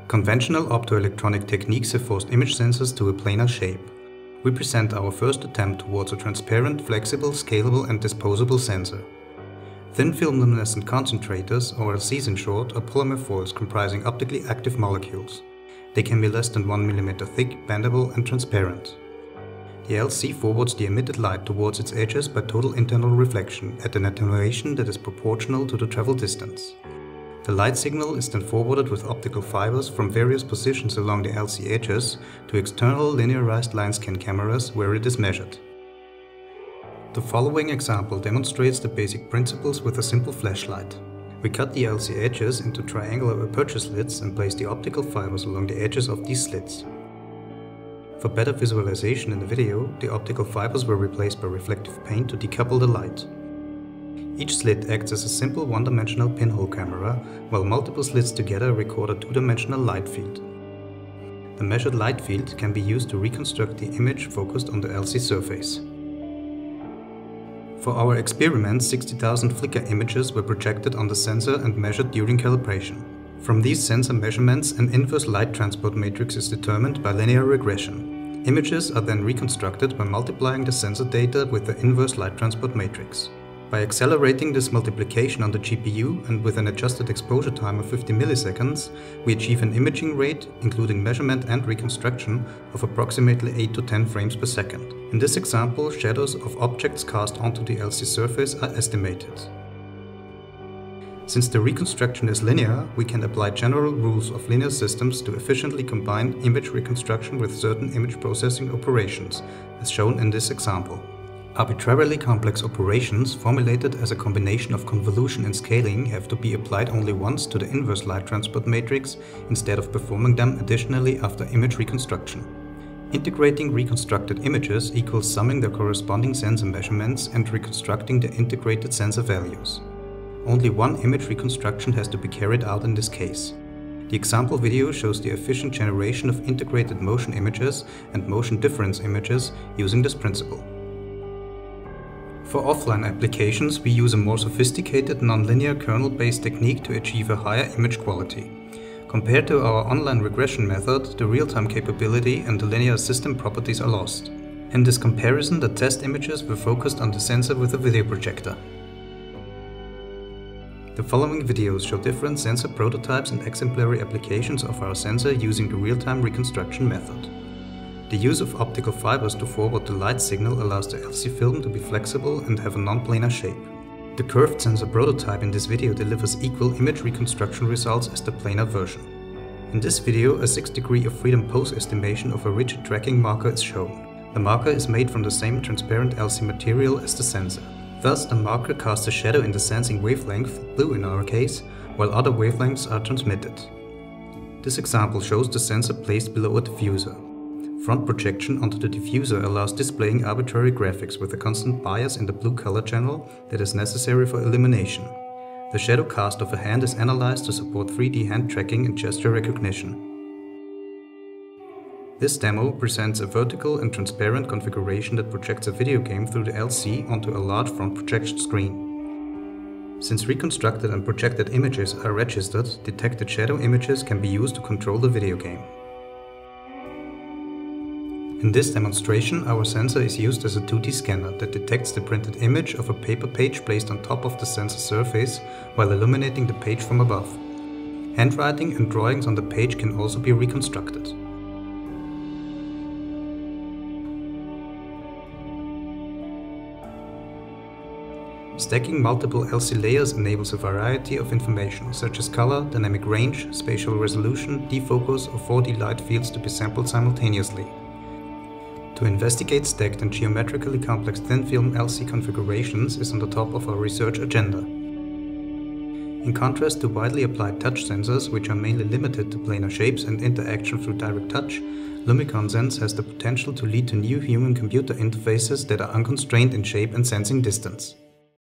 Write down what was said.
Conventional optoelectronic techniques have forced image sensors to a planar shape. We present our first attempt towards a transparent, flexible, scalable and disposable sensor. Thin-film luminescent concentrators, or LCs in short, are polymer foils comprising optically active molecules. They can be less than 1 mm thick, bendable and transparent. The LC forwards the emitted light towards its edges by total internal reflection at an attenuation that is proportional to the travel distance. The light signal is then forwarded with optical fibers from various positions along the LC edges to external linearized line scan cameras where it is measured. The following example demonstrates the basic principles with a simple flashlight. We cut the LC edges into triangular aperture slits and place the optical fibers along the edges of these slits. For better visualization in the video, the optical fibers were replaced by reflective paint to decouple the light. Each slit acts as a simple one-dimensional pinhole camera, while multiple slits together record a two-dimensional light field. The measured light field can be used to reconstruct the image focused on the LC surface. For our experiment, 60,000 flicker images were projected on the sensor and measured during calibration. From these sensor measurements, an inverse light transport matrix is determined by linear regression. Images are then reconstructed by multiplying the sensor data with the inverse light transport matrix. By accelerating this multiplication on the GPU and with an adjusted exposure time of 50 milliseconds, we achieve an imaging rate, including measurement and reconstruction, of approximately 8 to 10 frames per second. In this example, shadows of objects cast onto the LC surface are estimated. Since the reconstruction is linear, we can apply general rules of linear systems to efficiently combine image reconstruction with certain image processing operations, as shown in this example. Arbitrarily complex operations formulated as a combination of convolution and scaling have to be applied only once to the inverse light transport matrix instead of performing them additionally after image reconstruction. Integrating reconstructed images equals summing their corresponding sensor measurements and reconstructing the integrated sensor values. Only one image reconstruction has to be carried out in this case. The example video shows the efficient generation of integrated motion images and motion difference images using this principle. For offline applications, we use a more sophisticated nonlinear kernel-based technique to achieve a higher image quality. Compared to our online regression method, the real-time capability and the linear system properties are lost. In this comparison, the test images were focused on the sensor with a video projector. The following videos show different sensor prototypes and exemplary applications of our sensor using the real-time reconstruction method. The use of optical fibers to forward the light signal allows the LC film to be flexible and have a non-planar shape. The curved sensor prototype in this video delivers equal image reconstruction results as the planar version. In this video, a 6 degree of freedom pose estimation of a rigid tracking marker is shown. The marker is made from the same transparent LC material as the sensor. Thus, the marker casts a shadow in the sensing wavelength, blue in our case, while other wavelengths are transmitted. This example shows the sensor placed below a diffuser. Front projection onto the diffuser allows displaying arbitrary graphics with a constant bias in the blue color channel that is necessary for illumination. The shadow cast of a hand is analyzed to support 3D hand tracking and gesture recognition. This demo presents a vertical and transparent configuration that projects a video game through the LC onto a large front projection screen. Since reconstructed and projected images are registered, detected shadow images can be used to control the video game. In this demonstration, our sensor is used as a 2D scanner that detects the printed image of a paper page placed on top of the sensor surface while illuminating the page from above. Handwriting and drawings on the page can also be reconstructed. Stacking multiple LC layers enables a variety of information, such as color, dynamic range, spatial resolution, defocus, or 4D light fields to be sampled simultaneously. To investigate stacked and geometrically complex thin-film LC configurations is on the top of our research agenda. In contrast to widely applied touch sensors, which are mainly limited to planar shapes and interaction through direct touch, luminescence has the potential to lead to new human-computer interfaces that are unconstrained in shape and sensing distance.